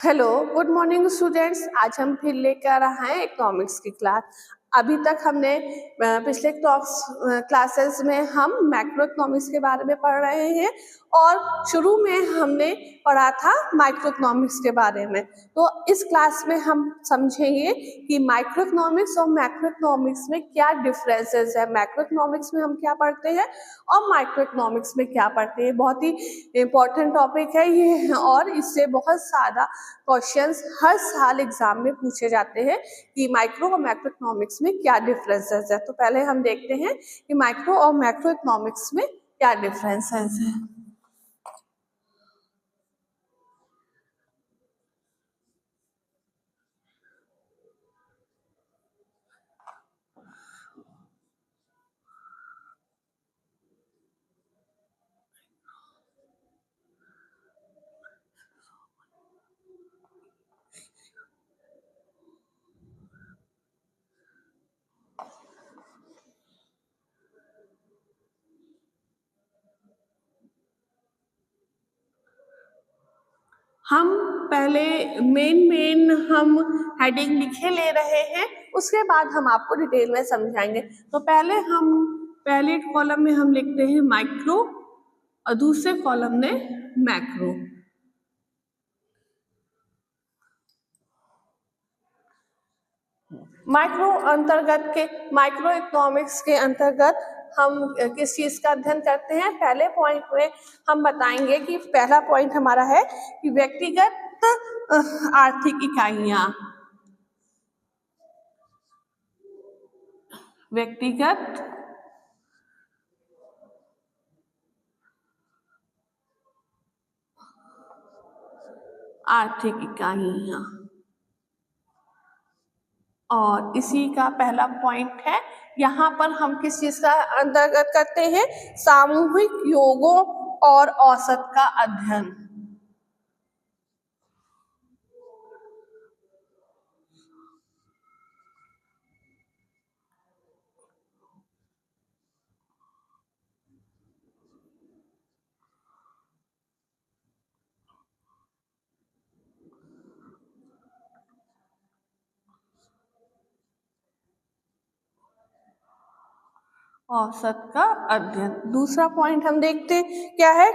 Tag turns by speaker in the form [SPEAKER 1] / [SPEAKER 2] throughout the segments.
[SPEAKER 1] Hello, good morning students. आज हम फिर लेकर आए हैं इकोनॉमिक्स की क्लास। अभी तक हमने पिछले क्लासेस में हम मैक्रो इकोनॉमिक्स के बारे में पढ़ रहे हैं और शुरू में हमने पढ़ा था माइक्रो इकोनॉमिक्स के बारे में। तो इस क्लास में हम समझेंगे कि माइक्रो इकोनॉमिक्स और मैक्रो इकोनॉमिक्स में क्या डिफरेंसेस है, मैक्रो इकोनॉमिक्स में हम क्या पढ़ते हैं और माइक्रो इकोनॉमिक्स में क्या पढ़ते हैं। बहुत ही इम्पोर्टेंट टॉपिक है ये और इससे बहुत ज़्यादा क्वेश्चंस हर साल एग्जाम में पूछे जाते हैं कि माइक्रो और मैक्रो इकोनॉमिक्स में क्या डिफरेंसेस है। तो पहले हम देखते हैं कि माइक्रो और मैक्रो इकोनॉमिक्स में क्या डिफरेंसेस है। हम पहले मेन हम हेडिंग लिखे ले रहे हैं, उसके बाद हम आपको डिटेल में समझाएंगे। तो पहले कॉलम में हम लिखते हैं माइक्रो और दूसरे कॉलम में मैक्रो। माइक्रो इकोनॉमिक्स के अंतर्गत हम किस चीज का अध्ययन करते हैं। पहले पॉइंट में हम बताएंगे कि पहला पॉइंट हमारा है कि व्यक्तिगत आर्थिक इकाइयां, व्यक्तिगत आर्थिक इकाइयां, और इसी का पहला पॉइंट है। यहाँ पर हम किस चीज का अंतर्गत करते हैं, सामूहिक योगों और औसत का अध्ययन। औसत का अध्ययन। दूसरा पॉइंट हम देखते हैं क्या है।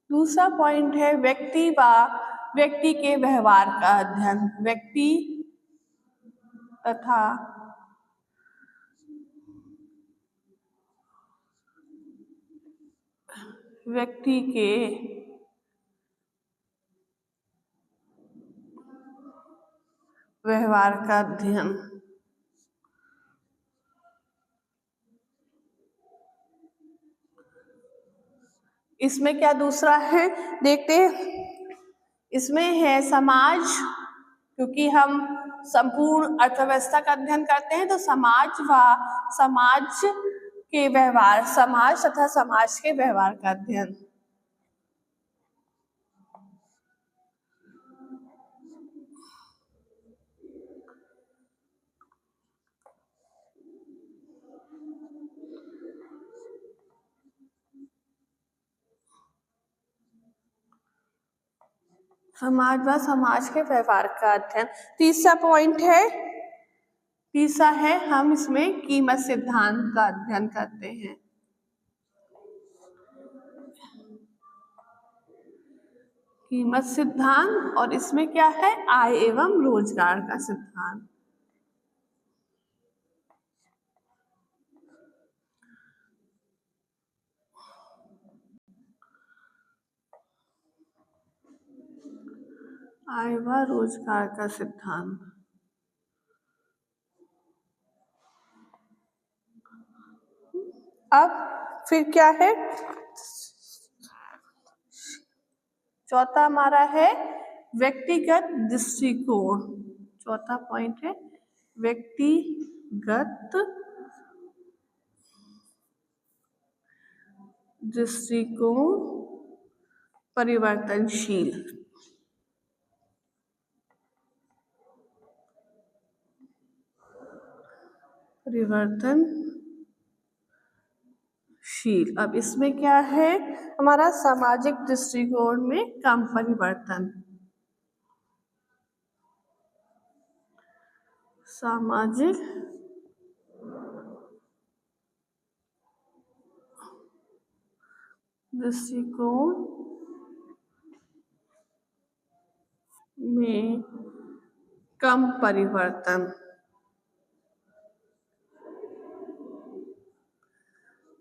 [SPEAKER 1] दूसरा पॉइंट है व्यक्ति के व्यवहार का अध्ययन। व्यक्ति तथा व्यक्ति के व्यवहार का अध्ययन। इसमें क्या दूसरा है देखते हैं। इसमें है समाज, क्योंकि हम संपूर्ण अर्थव्यवस्था का अध्ययन करते हैं तो समाज के व्यवहार, समाज तथा समाज के व्यवहार का अध्ययन। समाज व समाज के व्यवहार का अध्ययन। तीसरा है हम इसमें कीमत सिद्धांत का अध्ययन करते हैं। कीमत सिद्धांत, और इसमें क्या है, आय एवं रोजगार का सिद्धांत। आय व रोजगार का सिद्धांत। अब फिर क्या है, चौथा हमारा है व्यक्तिगत दृष्टिकोण। चौथा पॉइंट है व्यक्तिगत दृष्टिकोण परिवर्तनशील। अब इसमें क्या है, हमारा सामाजिक दृष्टिकोण में कम परिवर्तन। सामाजिक दृष्टिकोण में कम परिवर्तन।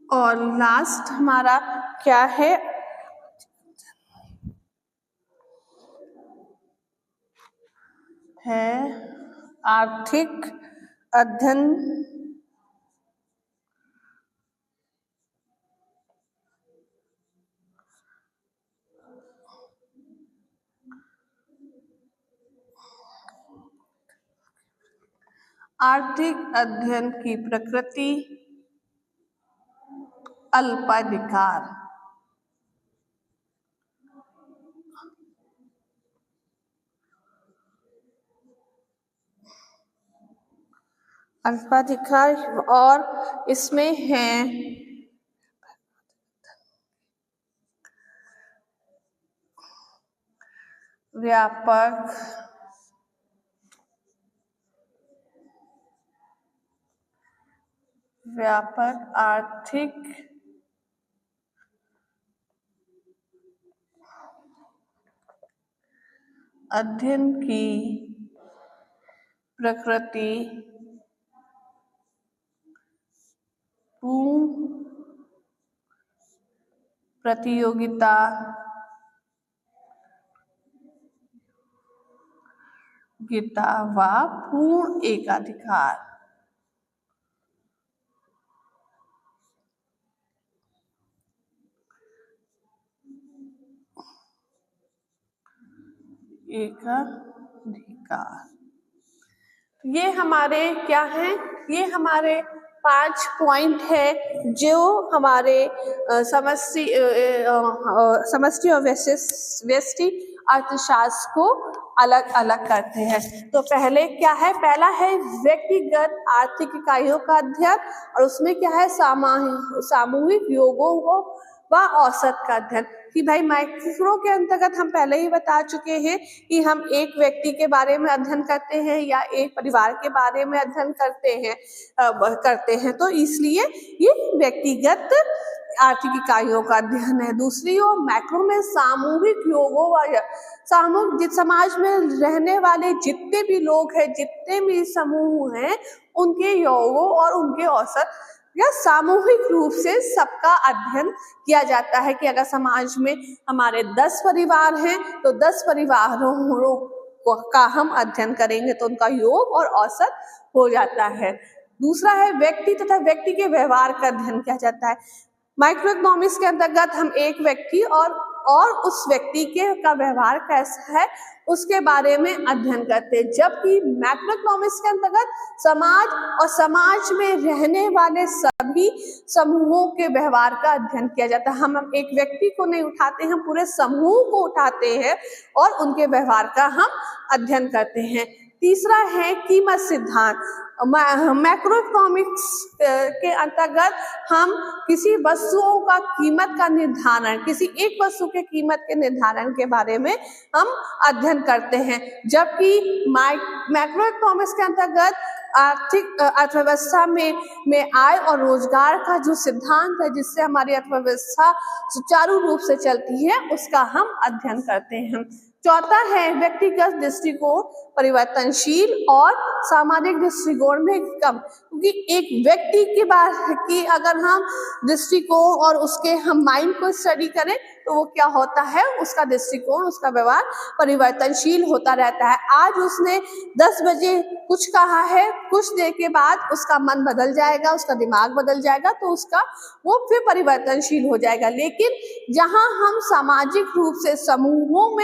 [SPEAKER 1] और लास्ट हमारा क्या है, आर्थिक अध्ययन की प्रकृति, अल्पाधिकार। अल्पाधिकार और इसमें है व्यापक आर्थिक अध्ययन की प्रकृति, पूर्ण प्रतियोगिता व पूर्ण एकाधिकार। ये हमारे क्या हैं, ये हमारे 5 पॉइंट है जो हमारे समष्टि और व्यष्टि अर्थशास्त्र को अलग अलग करते हैं। तो पहले क्या है, पहला है व्यक्तिगत आर्थिक इकाइयों का अध्ययन, और उसमें क्या है सामूहिक योगों को व औसत का अध्ययन। कि भाई माइक्रो के अंतर्गत हम पहले ही बता चुके हैं कि हम एक व्यक्ति के बारे में अध्ययन करते हैं या एक परिवार के बारे में अध्ययन करते हैं तो इसलिए ये व्यक्तिगत आर्थिक इकाइयों का अध्ययन है। दूसरी ओर मैक्रो में सामूहिक योगों व सामूहिक समाज में रहने वाले जितने भी लोग हैं, जितने भी समूह हैं, उनके योगों और उनके औसत या सामूहिक रूप से सबका अध्ययन किया जाता है। कि अगर समाज में हमारे 10 परिवार हैं तो 10 परिवारों का हम अध्ययन करेंगे तो उनका योग और औसत हो जाता है। दूसरा है व्यक्ति तथा व्यक्ति के व्यवहार का अध्ययन किया जाता है। माइक्रो इकोनॉमिक्स के अंतर्गत हम एक व्यक्ति और उस व्यक्ति का व्यवहार कैसा है उसके बारे में अध्ययन करते हैं, जबकि मैक्रो इकोनॉमिक्स के अंतर्गत समाज और समाज में रहने वाले सभी समूहों के व्यवहार का अध्ययन किया जाता है। हम एक व्यक्ति को नहीं उठाते, हम पूरे समूह को उठाते हैं और उनके व्यवहार का हम अध्ययन करते हैं। तीसरा है कीमत सिद्धांत। मैक्रो इकोनॉमिक्स के अंतर्गत हम किसी वस्तुओं का कीमत का निर्धारण, किसी एक वस्तु के कीमत के निर्धारण के बारे में हम अध्ययन करते हैं, जबकि मैक्रो इकोनॉमिक्स के अंतर्गत आर्थिक अर्थव्यवस्था में आय और रोजगार का जो सिद्धांत है जिससे हमारी अर्थव्यवस्था सुचारू रूप से चलती है उसका हम अध्ययन करते हैं। चौथा है व्यक्तिगत दृष्टिकोण परिवर्तनशील और सामाजिक दृष्टिकोण में कम, क्योंकि एक व्यक्ति की बात की अगर हम दृष्टिकोण और उसके हम माइंड को स्टडी करें तो वो क्या होता है, उसका दृष्टिकोण, उसका व्यवहार परिवर्तनशील होता रहता है। आज उसने 10 बजे कुछ कहा है, कुछ देर के बाद उसका मन बदल जाएगा, उसका दिमाग बदल जाएगा, तो उसका वो फिर परिवर्तनशील हो जाएगा। लेकिन जहां हम सामाजिक रूप से समूहों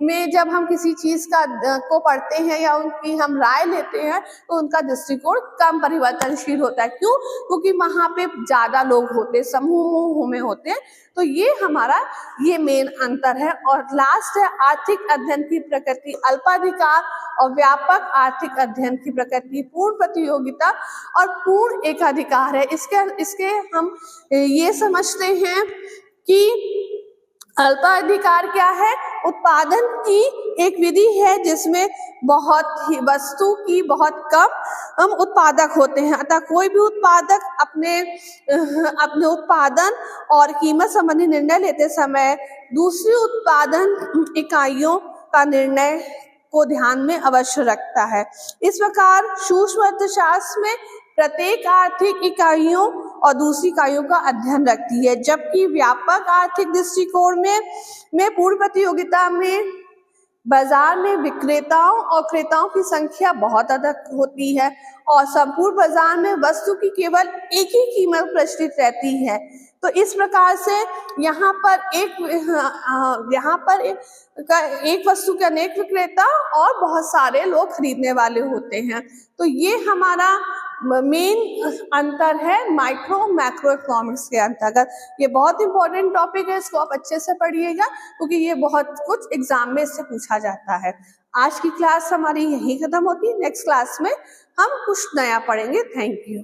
[SPEAKER 1] में जब हम किसी चीज को पढ़ते हैं या उनकी हम राय लेते हैं तो उनका दृष्टिकोण कम परिवर्तनशील होता है। क्यों? क्योंकि वहां पे ज्यादा लोग होते, समूहों में होते हैं। तो ये हमारा ये मेन अंतर है। और लास्ट है आर्थिक अध्ययन की प्रकृति अल्पाधिकार और व्यापक आर्थिक अध्ययन की प्रकृति पूर्ण प्रतियोगिता और पूर्ण एकाधिकार है। इसके हम ये समझते हैं कि अल्पाधिकार क्या है? उत्पादन की एक विधि है जिसमें बहुत ही वस्तु की बहुत कम हम उत्पादक होते हैं, अतः कोई भी उत्पादक अपने उत्पादन और कीमत संबंधी निर्णय लेते समय दूसरी उत्पादन इकाइयों का निर्णय को ध्यान में अवश्य रखता है। इस प्रकार सूक्ष्म अर्थशास्त्र में प्रत्येक आर्थिक इकाइयों और दूसरी इकाइयों का अध्ययन रखती है, जबकि व्यापक आर्थिक दृष्टिकोण में पूर्ण प्रतियोगिता में बाजार में विक्रेताओं और क्रेताओं की संख्या बहुत अधिक होती है और संपूर्ण बाजार में वस्तु की केवल एक ही कीमत प्रचलित रहती है। तो इस प्रकार से यहाँ पर एक वस्तु के अनेक विक्रेता और बहुत सारे लोग खरीदने वाले होते हैं। तो ये हमारा मेन अंतर है माइक्रो मैक्रो इकोनॉमिक्स के अंतर्गत। ये बहुत इंपॉर्टेंट टॉपिक है, इसको आप अच्छे से पढ़िएगा क्योंकि ये बहुत कुछ एग्जाम में इससे पूछा जाता है। आज की क्लास हमारी यहीं खत्म होती है, नेक्स्ट क्लास में हम कुछ नया पढ़ेंगे। Thank you.